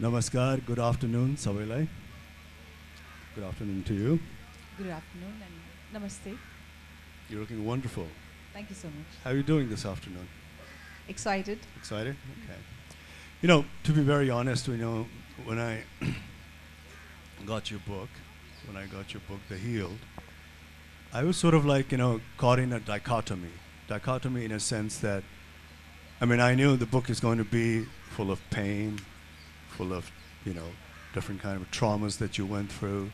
Namaskar, good afternoon, Sawailai. Good afternoon to you. Good afternoon and namaste. You're looking wonderful. Thank you so much. How are you doing this afternoon? Excited. Excited? Okay. You know, to be very honest, when I got your book, The Healed, I was sort of like, caught in a dichotomy. Dichotomy in a sense that, I knew the book is going to be full of pain, full of, different kind of traumas that you went through,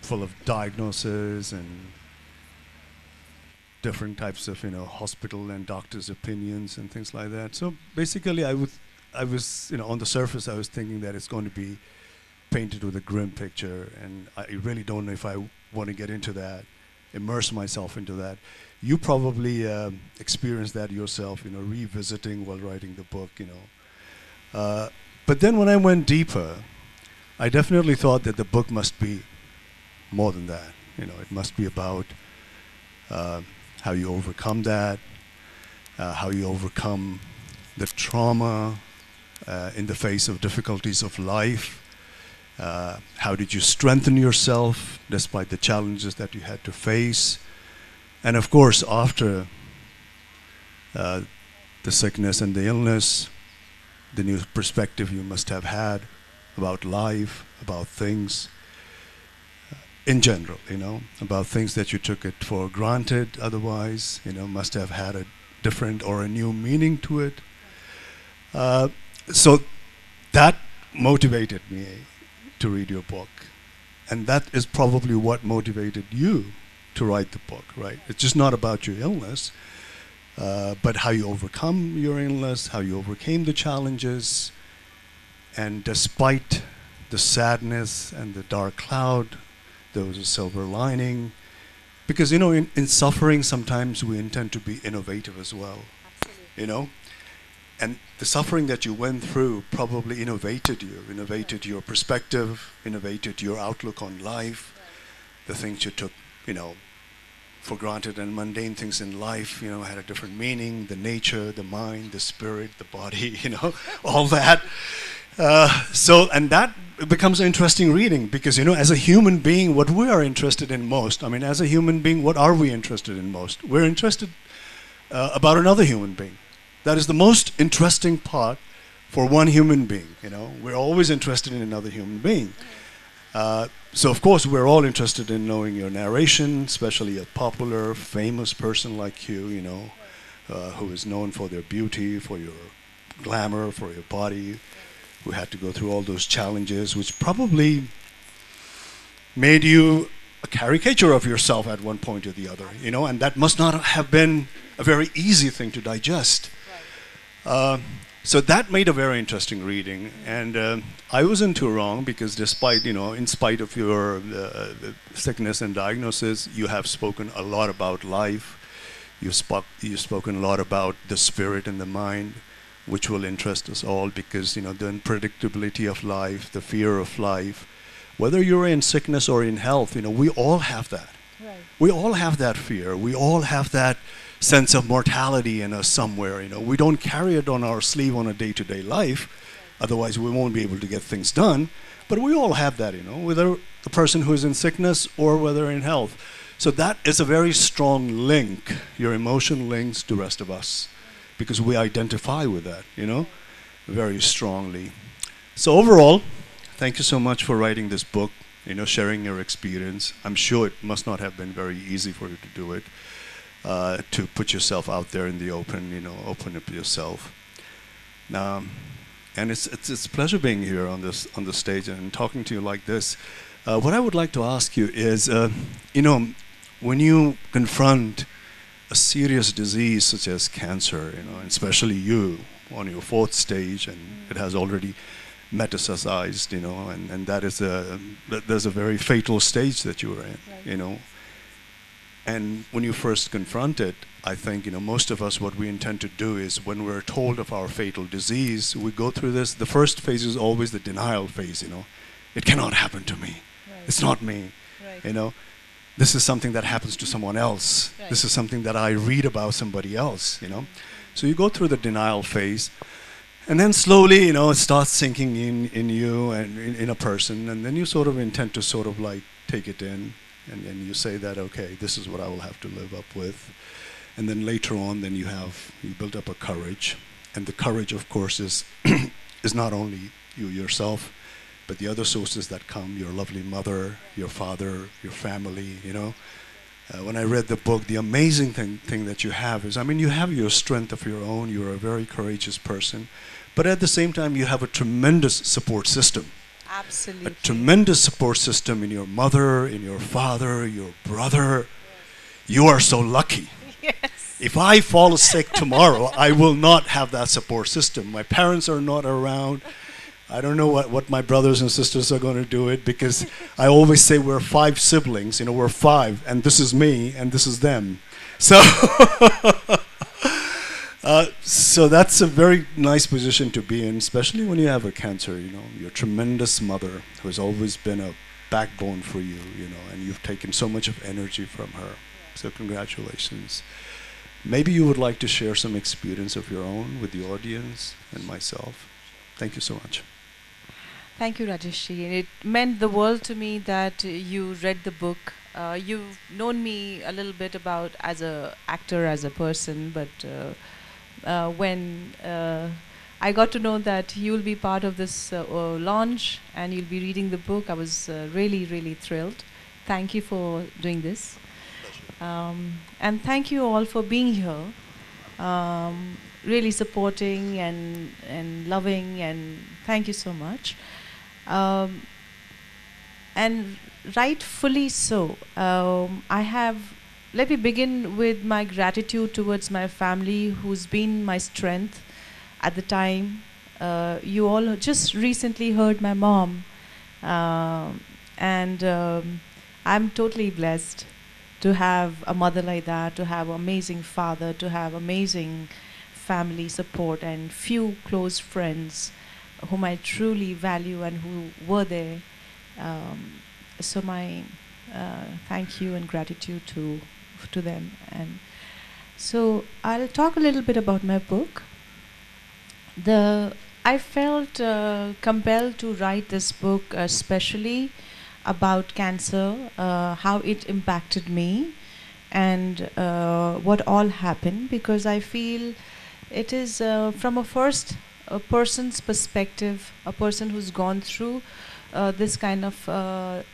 full of diagnoses and different types of, hospital and doctors' opinions and things like that. So basically, I was, on the surface, I was thinking that it's going to be painted with a grim picture, and I really don't know if I want to get into that, immerse myself into that. You probably experienced that yourself, revisiting while writing the book, But then when I went deeper, I definitely thought that the book must be more than that. It must be about how you overcome that, how you overcome the trauma in the face of difficulties of life. How did you strengthen yourself despite the challenges that you had to face? And of course, after the sickness and the illness, the new perspective you must have had about life, about things in general, about things that you took it for granted otherwise, must have had a different or a new meaning to it. So that motivated me to read your book. And that is probably what motivated you to write the book, right? It's just not about your illness, but how you overcome your illness, how you overcame the challenges, and despite the sadness and the dark cloud, there was a silver lining. Because, in suffering, sometimes we intend to be innovative as well. Absolutely. And the suffering that you went through probably innovated you, innovated your perspective, innovated your outlook on life, the things you took, for granted and mundane things in life, had a different meaning, the nature, the mind, the spirit, the body, all that. And that becomes an interesting reading because, as a human being, what we are interested in most, as a human being, what are we interested in most? We're interested about another human being. That is the most interesting part for one human being, We're always interested in another human being. So, of course, we're all interested in knowing your narration, especially a popular, famous person like you, who is known for their beauty, for your glamour, for your body, who had to go through all those challenges, which probably made you a caricature of yourself at one point or the other, and that must not have been a very easy thing to digest. So that made a very interesting reading, and I wasn't too wrong because despite, in spite of your sickness and diagnosis, you have spoken a lot about life. You've spoken a lot about the spirit and the mind, which will interest us all because, the unpredictability of life, the fear of life, whether you're in sickness or in health, we all have that. Right. We all have that fear. We all have that sense of mortality in us somewhere, We don't carry it on our sleeve on a day-to-day life, otherwise we won't be able to get things done. But we all have that, whether the person who is in sickness or whether in health. So that is a very strong link, your emotion links to the rest of us, because we identify with that, very strongly. So overall, thank you so much for writing this book, sharing your experience. I'm sure it must not have been very easy for you to do it. To put yourself out there in the open, open up yourself. And it's a pleasure being here on the stage and talking to you like this. What I would like to ask you is, when you confront a serious disease such as cancer, and especially you on your fourth stage, and it has already metastasized, and that is there's a very fatal stage that you were in, Right. And when you first confront it, I think, most of us, what we intend to do is when we're told of our fatal disease, we go through this. The first phase is always the denial phase, It cannot happen to me. Right. It's not me, Right. This is something that happens to someone else. Right. This is something that I read about somebody else, So you go through the denial phase. And then slowly, it starts sinking in you and in a person, and then you sort of intend to sort of like take it in, and you say that, okay, this is what I will have to live up with. And then later on, then you build up a courage, and the courage, of course, is is not only you yourself, but the other sources that come, your lovely mother, your father, your family, When I read the book, the amazing thing that you have is, you have your strength of your own, you're a very courageous person, but at the same time, you have a tremendous support system. Absolutely. A tremendous support system in your mother, in your father, your brother. You are so lucky. Yes. If I fall sick tomorrow, I will not have that support system. My parents are not around. I don't know what my brothers and sisters are going to do it, because I always say we're 5 siblings, we're 5, and this is me, and this is them. So, so that's a very nice position to be in, especially when you have a cancer, your tremendous mother who has always been a backbone for you, and you've taken so much of energy from her. So congratulations. Maybe you would like to share some experience of your own with the audience and myself. Thank you so much. Thank you, Rajesh. It meant the world to me that you read the book. You've known me a little bit about as an actor, as a person, but when I got to know that you will be part of this launch and you'll be reading the book, I was really, really thrilled. Thank you for doing this. And thank you all for being here, really supporting and loving, and thank you so much. And rightfully so. Let me begin with my gratitude towards my family, who's been my strength at the time. You all just recently heard my mom, and I'm totally blessed to have a mother like that, to have an amazing father, to have amazing family support, and few close friends whom I truly value and who were there. So my thank you and gratitude to them. And so I'll talk a little bit about my book. I felt compelled to write this book especially about cancer, how it impacted me, and what all happened, because I feel it is from a person's perspective, a person who's gone through this kind of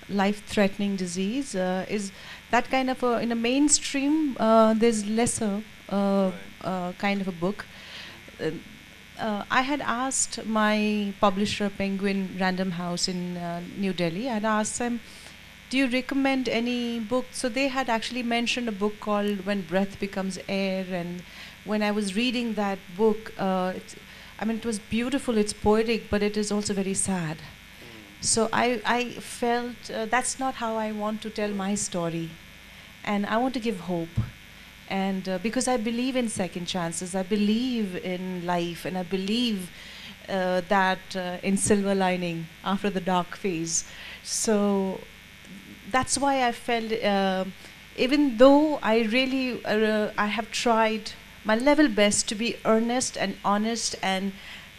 life-threatening disease, is that kind of in a mainstream, there's lesser kind of a book. I had asked my publisher, Penguin Random House in New Delhi, I had asked them, do you recommend any book? So they had actually mentioned a book called When Breath Becomes Air, and when I was reading that book, it was beautiful, it's poetic, but it is also very sad. So I felt that's not how I want to tell my story, and I want to give hope. And because I believe in second chances, I believe in life, and I believe that in silver lining after the dark phase. So that's why I felt, even though I really, I have tried my level best to be earnest and honest and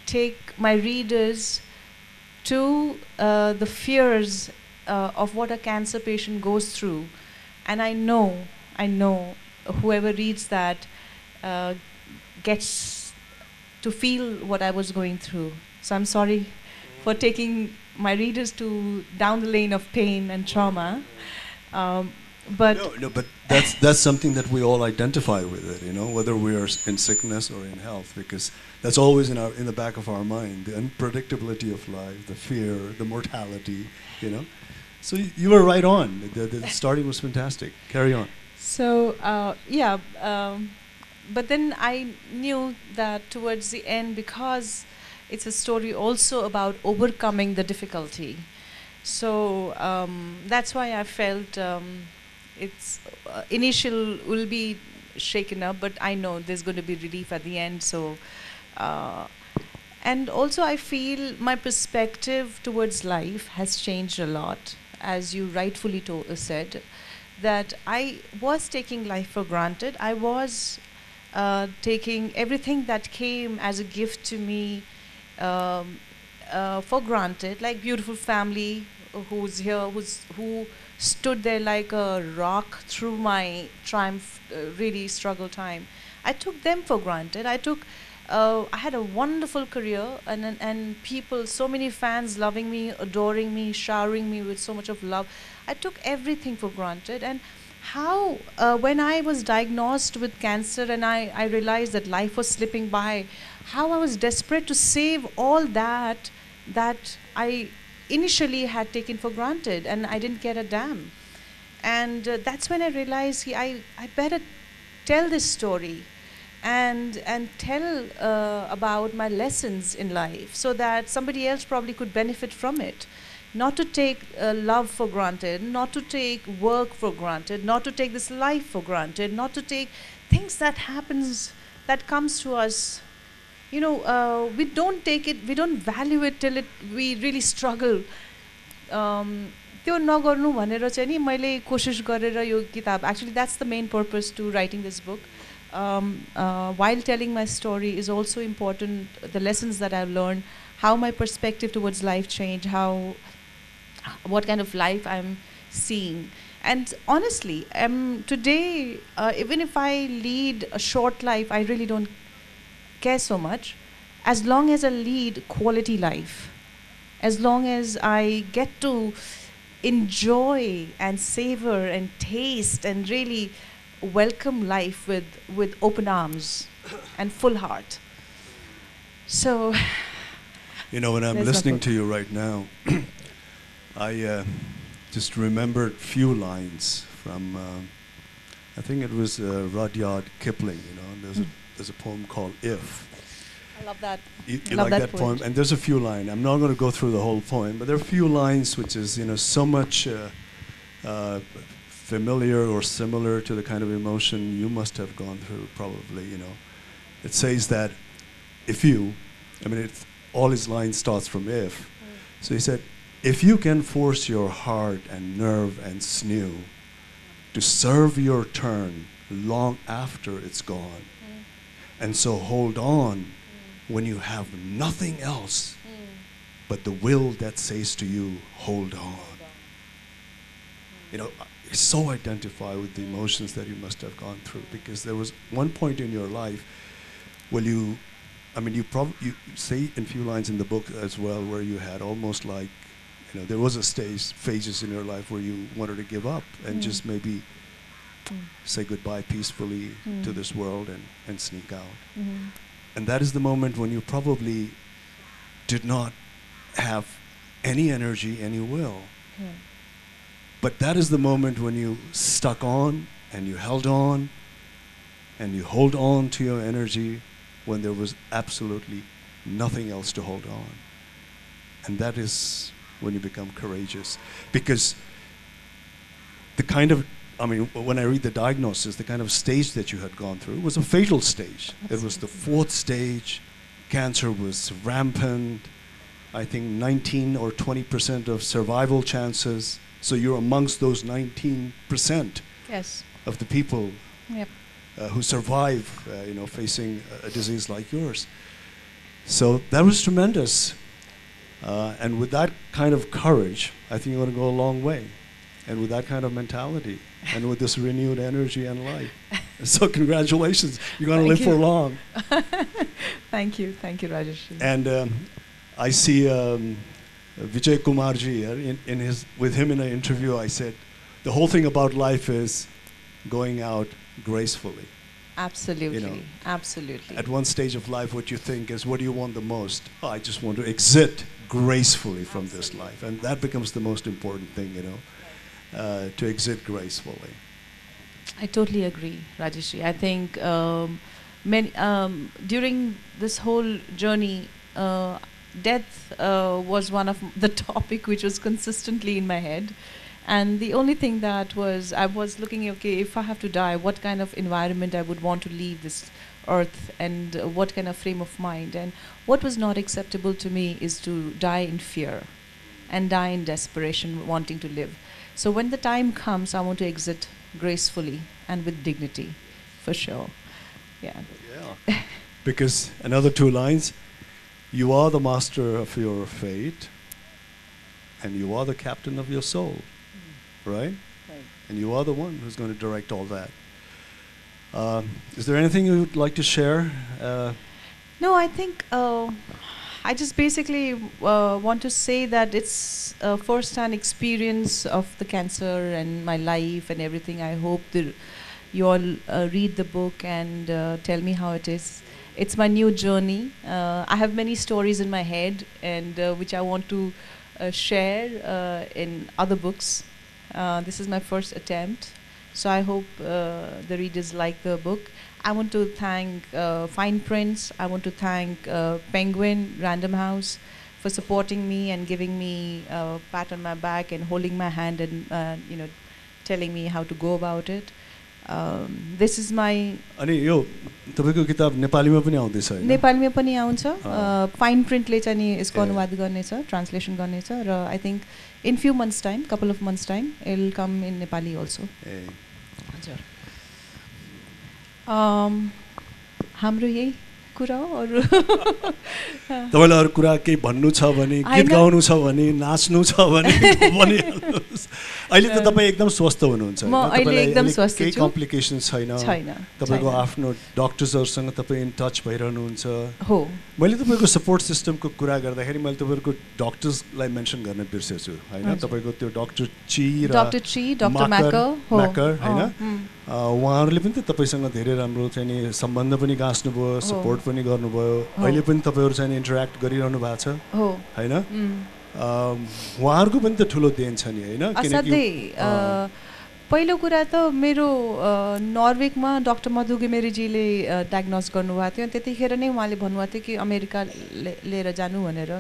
take my readers to the fears of what a cancer patient goes through. And I know whoever reads that gets to feel what I was going through. So I'm sorry for taking my readers to down the lane of pain and trauma. But no, but that's something that we all identify with it, whether we are in sickness or in health, because that's always in the back of our mind, the unpredictability of life, the fear, the mortality, So you were right on. The starting was fantastic. Carry on. So but then I knew that towards the end, because it's a story also about overcoming the difficulty. So that's why I felt its initial will be shaken up, but I know there's going to be relief at the end. So, and also I feel my perspective towards life has changed a lot, as you rightfully said, that I was taking life for granted. I was taking everything that came as a gift to me for granted, like beautiful family who's here, who stood there like a rock through my triumph, really struggle time. I took them for granted. I had a wonderful career, and people, so many fans loving me, adoring me, showering me with so much of love. I took everything for granted. And how, when I was diagnosed with cancer and I realized that life was slipping by, how I was desperate to save all that I initially had taken for granted, and I didn't get a damn. And that's when I realized I better tell this story and tell about my lessons in life so that somebody else probably could benefit from it. Not to take love for granted, not to take work for granted, not to take this life for granted, not to take things that comes to us. We don't take it, we don't value it till we really struggle. त्यो नगर्नु भनेर चाहिँ नि मैले कोशिश गरेर यो किताब, actually that's the main purpose to writing this book. While telling my story is also important, the lessons that I've learned, how my perspective towards life changed, what kind of life I'm seeing. And honestly, today, even if I lead a short life, I really don't care so much, as long as I lead quality life, as long as I get to enjoy and savor and taste and really welcome life with open arms and full heart. So, when I'm listening to you right now, I just remembered few lines from, I think it was Rudyard Kipling. There's a poem called "If." I love that. You like that poem? And there's a few lines. I'm not going to go through the whole poem, but there are a few lines which is so much familiar or similar to the kind of emotion you must have gone through. Probably, it says that if you, all his line starts from if. So he said, if you can force your heart and nerve and sinew to serve your turn long after it's gone, and so hold on when you have nothing else but the will that says to you, hold on. I so identify with the emotions that you must have gone through, because there was one point in your life where you say in few lines in the book as well, where you had almost like, there was phases in your life where you wanted to give up and just maybe say goodbye peacefully to this world and sneak out. And that is the moment when you probably did not have any energy, any will. But that is the moment when you stuck on and you held on and you hold on to your energy when there was absolutely nothing else to hold on. And that is when you become courageous. Because the kind of, when I read the diagnosis, the kind of stage that you had gone through was a fatal stage. Absolutely. It was the 4th stage. Cancer was rampant. I think 19 or 20% of survival chances. So you're amongst those 19% of the people who survive, facing a disease like yours. So that was tremendous. And with that kind of courage, I think you're going to go a long way. And with that kind of mentality, and with this renewed energy and life. So congratulations, you're going to live for long. Thank you, Rajesh. And I see Vijay Kumarji here, with him in an interview, I said, the whole thing about life is going out gracefully. Absolutely, absolutely. At one stage of life, what you think is, what do you want the most? Oh, I just want to exit gracefully from this life. And that becomes the most important thing, to exit gracefully. I totally agree, Rajesh. I think during this whole journey, death was one of the topic which was consistently in my head. And the only thing that was, I was looking, okay, if I have to die, what kind of environment I would want to leave this earth, and what kind of frame of mind. And what was not acceptable to me is to die in fear and die in desperation, wanting to live. So when the time comes, I want to exit gracefully and with dignity, for sure. Yeah. Because another 2 lines, You are the master of your fate, and you are the captain of your soul, right? And you are the one who's going to direct all that. Is there anything you would like to share? No, I think I just basically want to say that it's a first-hand experience of the cancer and my life and everything. I hope that you all read the book and tell me how it is. It's my new journey. I have many stories in my head and which I want to share in other books. This is my first attempt. So I hope the readers like the book. I want to thank Fine Prints. I want to thank Penguin Random House for supporting me and giving me a pat on my back and holding my hand and telling me how to go about it. This is my. अनि यो तपाईको किताब नेपालीमा पनि आउँदैछ हैन? नेपालीमा पनि आउँछ. Fine Printले चाहिँ नि यसको अनुवाद गर्नेछ, translation गर्नेछ र I think in few months time, couple of months time, it will come in Nepali also. हजुर. हाम्रो यही कुरा हो अरु तपाईलाई अरु कुरा केही भन्नु छ भने गीत गाउनु छ भने नाच्नु छ भने भनिहाल्नुस् अहिले त तपाई एकदम स्वस्थ हुनुहुन्छ म अहिले एकदम स्वस्थ छु केही कम्प्लिकेशन्स छैन तपाईको आफ्नो डाक्टर्सहरुसँग तपाई इन टच भइरहनुहुन्छ हो मैले तपाईको सपोर्ट सिस्टमको कुरा गर्दाखेरि मैले तपाईको डाक्टर्सलाई मेन्सन गर्न बिर्सेछु हैन तपाईको त्यो डाक्टर ची डाक्टर म्याकर हैन उहाँहरुले पनि त तपाईसँग धेरै राम्रो चाहिँ नि सम्बन्ध पनि गाँस्नु भयो सपोर्ट पनि गर्नुभयो अहिले पनि तपाईहरु चाहिँ इन्टर्याक्ट गरिरहनु भएको छ हैन उहाँहरुको पनि त ठुलो देन छ नि हैन किनकि पहिलो कुरा त मेरो नर्वेमा डाक्टर मधु गिमेरीजीले डायग्नोज गर्नुभएको थियो त्यतिखेर नै उहाँले भन्नुभएको थियो कि अमेरिका लिएर जानु भनेर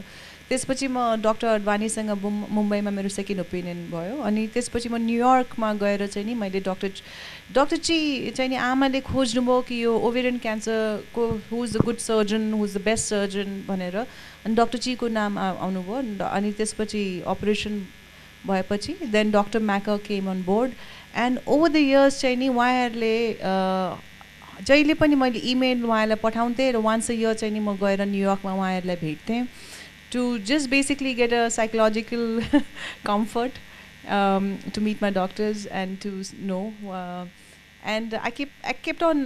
त्यसपछि म डाक्टर अडवानीसँग मुम्बईमा मेरो सेकेन्ड ओपिनियन भयो अनि त्यसपछि म न्यूयर्कमा गएर चाहिँ नि मैले डाक्टर ची चाहिँ नि आमाले खोज्नुभयो कि यो ओभेरियन क्यान्सरको who is the good surgeon who is the best surgeon भनेर अनि डाक्टर चीको नाम आउनुभयो अनि त्यसपछि अपरेसन भएपछि देन डाक्टर म्याकर came on board and over the years चाहिँ नि उहाँहरूले जहिले पनि मैले इमेल उहाँलाई पठाउँथेँ र वान्स अ इयर चाहिँ नि म गएर न्यूयर्कमा उहाँहरूलाई भेट्थेँ to just basically get a psychological comfort to meet my doctors and to know and I kept on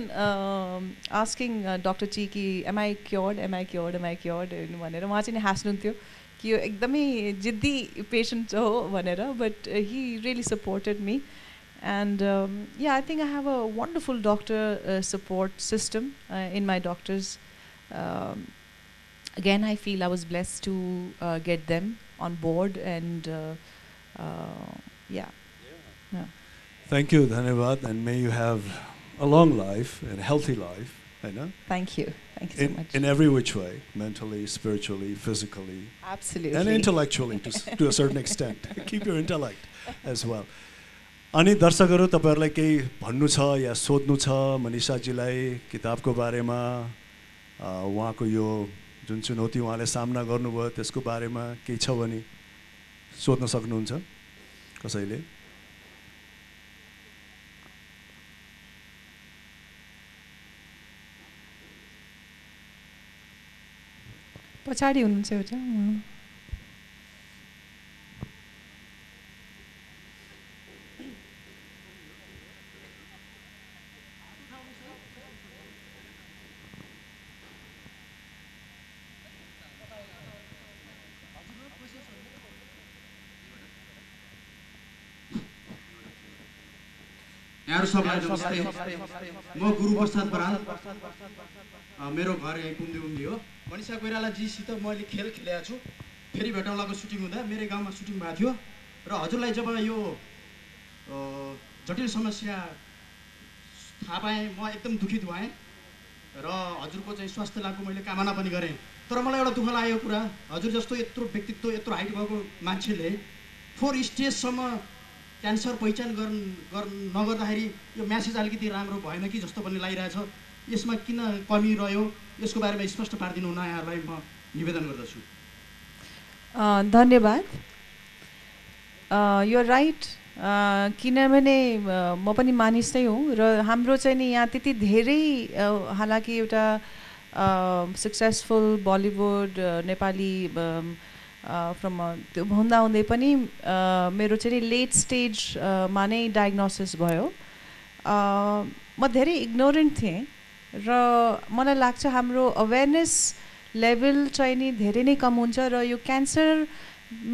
asking Dr. Chi ki am I cured भनेर उहाँ चाहिँ हाँस्नुहुन्थ्यो कि यो एकदमै जिद्दी पेशेन्ट हो भनेर but he really supported me and yeah I think I have a wonderful doctor support system in my doctors again, I feel I was blessed to get them on board and yeah. Thank you, Dhanyavad, and may you have a long life and a healthy life. Thank you so much. In every which way, mentally, spiritually, physically. Absolutely. And intellectually to a certain extent. Keep your intellect as well. अनि दर्शकहरु तपाईहरुलाई केही भन्नु छ या सोध्नु छ मनिषाजीलाई किताबको बारेमा उहाँको यो जुन चुनौती उहाँले सामना गर्नुभयो त्यसको बारेमा केही छ भने सोध्न सक्नुहुन्छ कसैले पछाडी हुनुहुन्छ एउटा यहाँहरु सबैलाई नमस्ते म गुरु प्रसाद बराल मेरो घर यही कुम्दी हो मनिषा कोइराला जीसित मैले खेल खेलेको छु फेरि भेटौँलाको सुटिङ हुँदा मेरो गाउँमा सुटिङ भएको थियो र हजुरलाई जब यो जटिल समस्या थाहा पाएँ म एकदम दुखित भएँ र हजुरको चाहिँ स्वास्थ्य लाभको मैले कामना पनि गरेँ तर मलाई एउटा दुःख लागेको कुरा हजुर जस्तो यत्रो व्यक्तित्व यत्रो हाइट भएको मान्छेले 4 स्टेजसम्म क्यान्सर पहिचान नगर्दाखेरि यो म्यासेज अलिकति राम्रो भएन कि जस्तो पनि लागिरहेछ यसमा किन कमी रह्यो यसको बारेमा स्पष्ट पारिदिनु हुन यहाँहरूलाई म निवेदन गर्दछु धन्यवाद यु आर राइट किनभने म पनि मानिस नै हुँ र हाम्रो चाहिँ नि यहाँ त्यति धेरै हालाकि एउटा सक्सेसफुल बलिउड नेपाली फ्रम त्यो भन्दा हुँदै पनि मेरो चाहिँ लेट स्टेजमा नै डायग्नोसिस भयो. म धेरै इग्नोरेन्ट थिएँ र मलाई लाग्छ हाम्रो अवेरनेस लेभल चाहिँ नि धेरै नै कम हुन्छ र यो क्यान्सर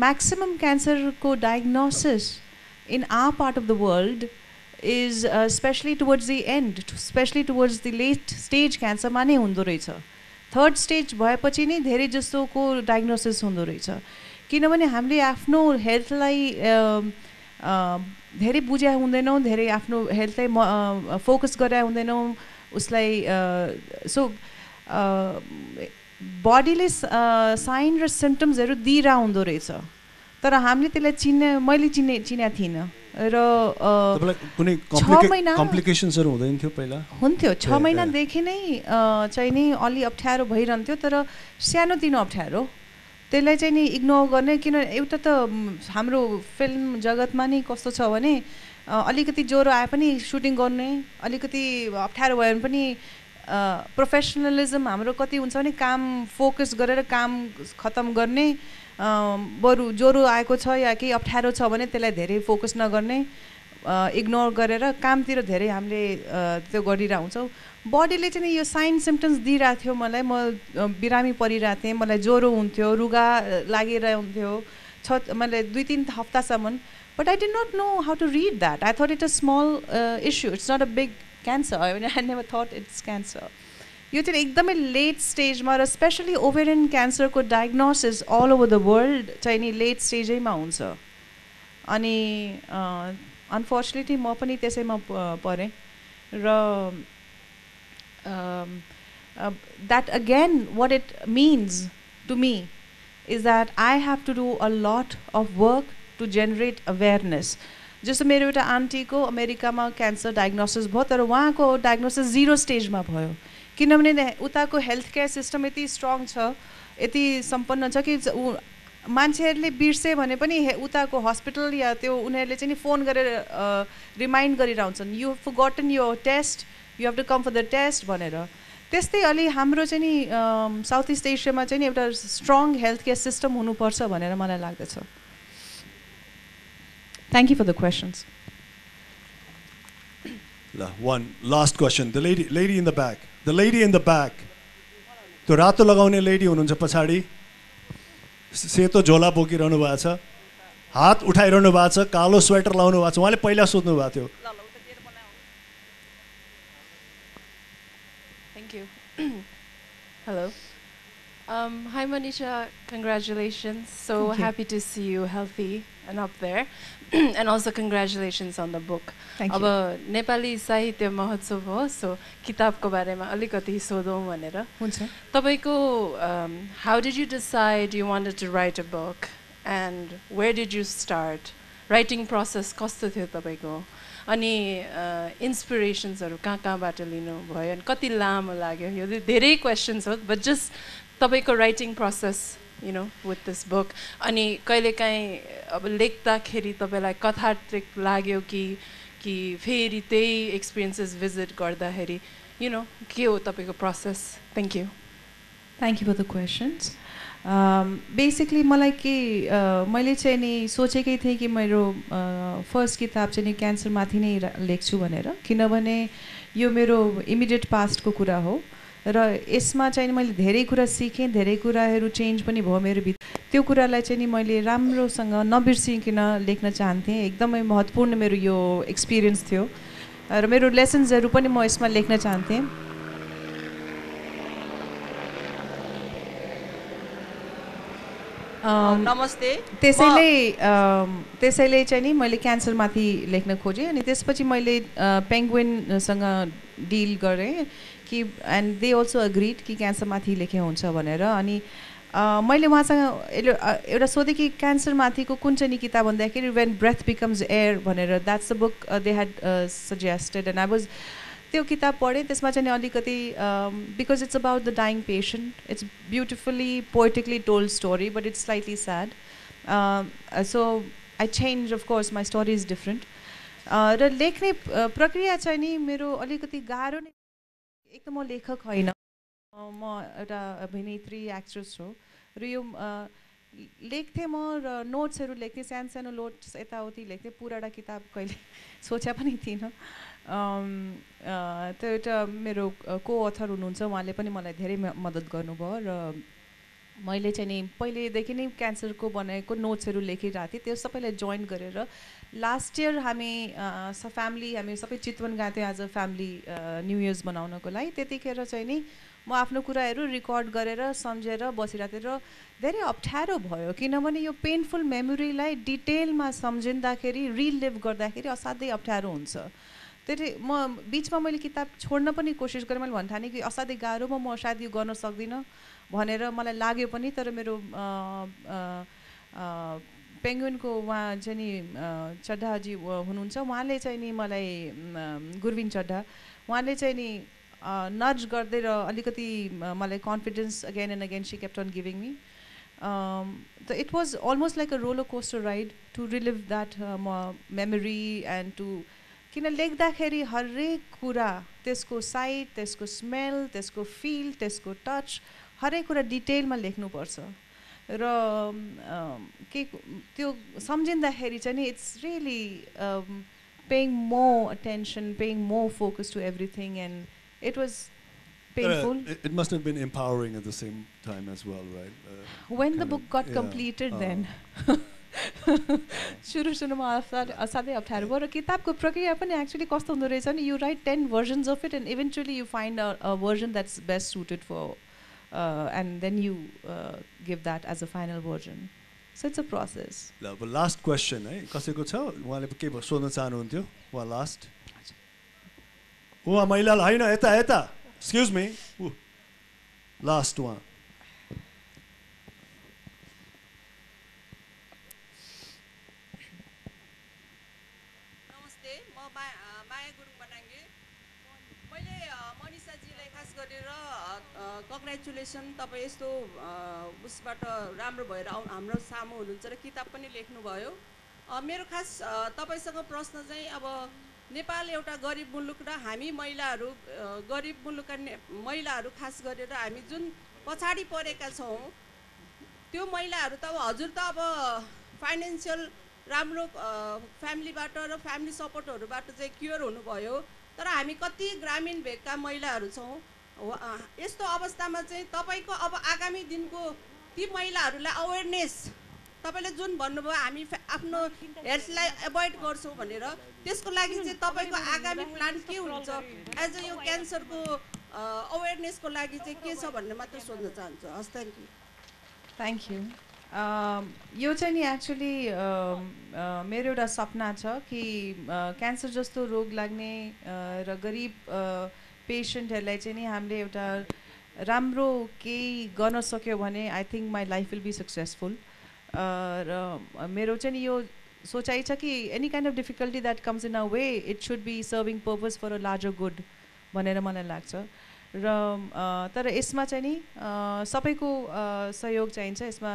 म्याक्सिमम क्यान्सरको diagnosis in our part of the world is specially towards the end, specially towards the late stage क्यान्सरमा नै हुँदो रहेछ. थर्ड स्टेज भएपछि नै धेरै जस्तोको डायग्नोसिस हुँदो रहेछ. किनभने हामीले आफ्नो हेल्थलाई धेरै बुझ्या हुँदैनौँ, धेरै आफ्नो हेल्थलाई फोकस गरे हुँदैनौँ उसलाई. सो बडीले साइन र सिम्टम्सहरू दिइरह हुँदो रहेछ तर हामीले त्यसलाई मैले चिनेको थिइनँ र 6 महिना कम्प्लिकेसन्सहरू हुँदैन थियो पहिला. हुन्थ्यो 6 महिनादेखि नै चाहिँ नि अलि अप्ठ्यारो भइरहन्थ्यो तर सानोतिनो अप्ठ्यारो त्यसलाई चाहिँ नि इग्नोर गर्ने. किन एउटा त हाम्रो फिल्म जगतमा नि कस्तो छ भने अलिकति ज्वरो आए पनि सुटिङ गर्ने, अलिकति अप्ठ्यारो भयो भने पनि प्रोफेसनलिजम हाम्रो कति हुन्छ भने काम फोकस गरेर काम खतम गर्ने, बरु ज्वरो आएको छ या केही अप्ठ्यारो छ भने त्यसलाई धेरै फोकस नगर्ने, इग्नोर गरेर कामतिर धेरै हामीले त्यो गरिरहेको हुन्छौँ. बडीले चाहिँ यो साइन सिम्टम्स दिइरहेको थियो मलाई. म बिरामी परिरहेको थिएँ, मलाई ज्वरो हुन्थ्यो, रुगा लागिरहन्थ्यो मैले 2-3 हप्तासम्म. But I did not know how to read that. I thought it a small issue, it's not a big cancer. I never thought it's cancer. यो चाहिँ एकदमै लेट स्टेजमा र स्पेसली ओभेरियन क्यान्सरको diagnosis all over the world चाहिँ नि late स्टेजैमा हुन्छ. अनि अनफर्चुनेटली म पनि त्यसैमा परेँ र that again what it means to me is that I have to do a lot of work to generate awareness. जस्तो मेरो एउटा आन्टीको अमेरिकामा क्यान्सर डायग्नोसिस भयो तर उहाँको डायग्नोसिस 0 स्टेजमा भयो. किनभने उताको हेल्थ केयर सिस्टम यति स्ट्रङ छ, यति सम्पन्न छ कि मान्छेहरूले बिर्से भने पनि उताको हस्पिटल या त्यो उनीहरूले चाहिँ नि फोन गरेर रिमाइन्ड गरिरहन्छन्, you have forgotten your test, you have to come for the test भनेर. त्यस्तै अलि हाम्रो चाहिँ नि साउथ इस्ट एसियामा चाहिँ नि एउटा स्ट्रङ हेल्थ केयर सिस्टम हुनुपर्छ भनेर मलाई लाग्दछ. Thank you for the questions. One last question. The lady in the back. The lady in the back. त्यो रातो लगाउने लेडी हुनुहुन्छ पछाडि, सेतो झोला बोकिरहनु भएको छ, हात उठाइरहनु भएको छ, कालो स्वेटर लाउनु भएको छ. उहाँले पहिला सोध्नु भएको थियो. Thank you. Hello. Hi Manisha, congratulations. So happy to see you healthy and up there. And also congratulations on the book. Thank you. अब नेपाली साहित्य महोत्सव हो, so किताबको बारेमा अलिकति सोधौँ भनेर. हुन्छ. तपाईको how did you decide you wanted to write a book and where did you start? Writing process कस्तो थियो तपाईको? अनि इन्स्पिरेसन्सहरू कहाँबाट लिनु भयो अनि कति लामो लाग्यो? यो धेरै क्वेसन्स हो, but just तपाईको writing process, you know, with this book. अनि कहिलेकाहीँ अब लेख्दाखेरि तपाईलाई कथार्थिक लाग्यो कि फेरि त्यही एक्सपिरियन्सेस भिजिट गर्दाखेरि, you know, के हो तपाईको process? Thank you. Thank you for the questions. Basically मलाई के मैले चाहिँ नि सोचेकै थिएँ कि मेरो फर्स्ट किताब चाहिँ नि क्यान्सरमाथि नै लेख्छु भनेर, किनभने यो मेरो इमिडिएट पास्टको कुरा हो र यसमा चाहिँ मैले धेरै कुरा सिकेँ, धेरै कुराहरू चेन्ज पनि भयो मेरो भित्र. त्यो कुरालाई चाहिँ नि मैले राम्रोसँग नबिर्सिकन लेख्न चाहन्थेँ. एकदमै महत्त्वपूर्ण मेरो यो एक्सपिरियन्स थियो र मेरो लेसन्सहरू पनि म यसमा लेख्न चाहन्थेँ. नमस्ते. त्यसैले चाहिँ नि मैले क्यान्सरमाथि लेख्न खोजेँ अनि त्यसपछि मैले पेङ्गुइनसँग डिल गरेँ कि एन्ड दे अल्सो अग्रिड कि क्यान्सरमाथि लेखे हुन्छ भनेर. अनि मैले उहाँसँग एउटा सोधेँ कि क्यान्सरमाथिको कुन चाहिँ नि किताब भन्दाखेरि वेन ब्रेथ बिकम्स एयर भनेर, that's the book they had suggested and I was त्यो किताब पढेँ. त्यसमा चाहिँ अलिकति because it's about the dying patient, it's beautifully poetically told story but it's slightly sad. So I change of course my story is different. र लेख्ने प्रक्रिया चाहिँ नि मेरो अलिकति गाह्रो नै. एक त म लेखक होइन, म एउटा अभिनेत्री एक्ट्रेस हो र यो लेख्थेँ म र नोट्सहरू लेख्थेँ, सानो सानो नोट्स यताउति लेख्थेँ, पुराटा किताब कहिले सोचे पनि थिइनँ। त्यो एउटा मेरो को अथर हुनुहुन्छ, उहाँले पनि मलाई धेरै मद्दत गर्नुभयो र मैले चाहिँ नि पहिलेदेखि नै क्यान्सरको बनाएको नोट्सहरू लेखिरहेको थिएँ, त्यो सबैलाई जोइन गरेर लास्ट इयर हामी हामी सबै चितवन गएको थियौँ as a family new year's मनाउनको लागि। त्यतिखेर चाहिँ नि म आफ्नो कुराहरू रेकर्ड गरेर सम्झेर बसिरहेको थिएँ र धेरै अप्ठ्यारो भयो, किनभने यो पेनफुल मेमोरीलाई डिटेलमा सम्झिँदाखेरि रिलिभ गर्दाखेरि असाध्यै अप्ठ्यारो हुन्छ। त्यति म बिचमा मैले किताब छोड्न पनि कोसिस गरेँ, मैले भन्थाने कि असाध्यै गाह्रो म सायद यो गर्न सक्दिनँ भनेर मलाई लाग्यो पनि। तर मेरो पेङ्गुइनको उहाँ चाहिँ नि चड्डाजी हुनुहुन्छ, उहाँले चाहिँ नि मलाई गुरविन चड्डा, उहाँले चाहिँ नि नज गर्दै र अलिकति मलाई confidence again and again she kept on giving me. It was almost like a roller coaster ride to relive that memory and to, किन लेख्दाखेरि हरेक कुरा त्यसको साइट, त्यसको स्मेल, त्यसको फिल, त्यसको टच, हरेक कुरा डिटेलमा लेख्नुपर्छ र के त्यो सम्झिँदाखेरि चाहिँ नि it's really paying more attention, paying more focus to everything and it was painful. It must have been empowering at the same time as well, right? When the book got completed then. सुरुमा असाध्यै अप्ठ्यारो भयो र किताबको प्रक्रिया पनि actually कस्तो हुँदो रहेछ नि, यु right 10 versions of it and eventually you find a version that's best suited for and then you give that as a final version. So it's a process. ल अब लास्ट क्वेसन है, कसैको छ? उहाँले के सोध्न चाहनुहुन्थ्यो? उहाँ लास्ट, उहाँ महिलालाई होइन, यता यता, एक्सक्युज मी, लास्ट उहाँ। नमस्ते, म माया गुरुङ बनाङ्गे। मैले मनिषाजीलाई खास गरेर कङ्ग्रेचुलेसन, तपाईँ यस्तो उसबाट राम्रो भएर हाम्रो सामु हुनुहुन्छ र किताब पनि लेख्नुभयो। मेरो खास तपाईँसँग प्रश्न चाहिँ, अब नेपाल एउटा गरिब मुलुक र हामी महिलाहरू गरिब मुलुकका महिलाहरू खास गरेर हामी जुन पछाडि परेका छौँ, त्यो महिलाहरू त अब हजुर त अब फाइनेन्सियल राम्रो फ्यामिलीबाट र फ्यामिली सपोर्टहरूबाट चाहिँ क्योर हुनुभयो, तर हामी कति ग्रामीण भेगका महिलाहरू छौँ। यस्तो अवस्थामा चाहिँ तपाईँको अब आगामी दिनको ती महिलाहरूलाई अवेरनेस, तपाईँले जुन भन्नुभयो हामी आफ्नो हेल्थलाई एभोइड गर्छौँ भनेर, त्यसको लागि चाहिँ तपाईँको आगामी प्लान के हुन्छ एज अ यो क्यान्सरको अवेरनेसको लागि चाहिँ के छ भन्ने मात्र सोध्न चाहन्छु। हस्, थ्याङ्क यू। यो चाहिँ नि एक्चुअली मेरो एउटा सपना छ कि क्यान्सर जस्तो रोग लाग्ने र गरिब पेसेन्टहरूलाई चाहिँ नि हामीले एउटा राम्रो केही गर्न सक्यो भने I think my life will be successful. र मेरो चाहिँ नि यो सोचाइ छ कि any kind of difficulty that comes in a way it should be serving purpose for a larger good भनेर मलाई लाग्छ। र तर यसमा चाहिँ नि सबैको सहयोग चाहिन्छ। यसमा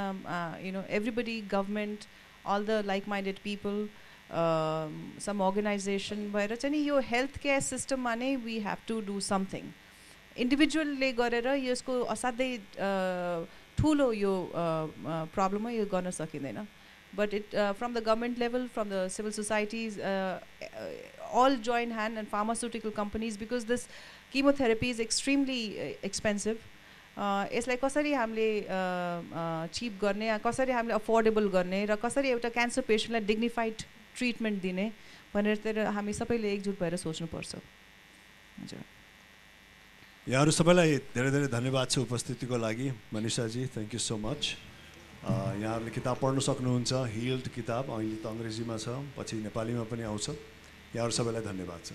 you know everybody, government, all the like minded people, some organisation भएर चाहिँ नि यो हेल्थ केयर सिस्टममा नै we have to do something. इन्डिभिजुअलले गरेर यसको असाध्यै ठुलो यो प्रब्लम हो, यो गर्न सकिँदैन। But it from the government level, from the civil societies, all join hand and pharmaceutical companies, because this chemotherapy is extremely expensive. यसलाई कसरी हामीले चिप गर्ने, कसरी हामीले अफोर्डेबल गर्ने र कसरी एउटा क्यान्सर पेसेन्टलाई डिग्निफाइड ट्रिटमेन्ट दिने भनेर चाहिँ हामी सबैले एकजुट भएर सोच्नुपर्छ। हजुर, यहाँहरू सबैलाई धेरै धेरै धन्यवाद छ उपस्थितिको लागि। मनिषाजी, थ्याङ्क यू सो मच। यहाँहरूले किताब पढ्न सक्नुहुन्छ, हिल्ड किताब अहिले त अङ्ग्रेजीमा छ, पछि नेपालीमा पनि आउँछ। यहाँहरू सबैलाई धन्यवाद छ।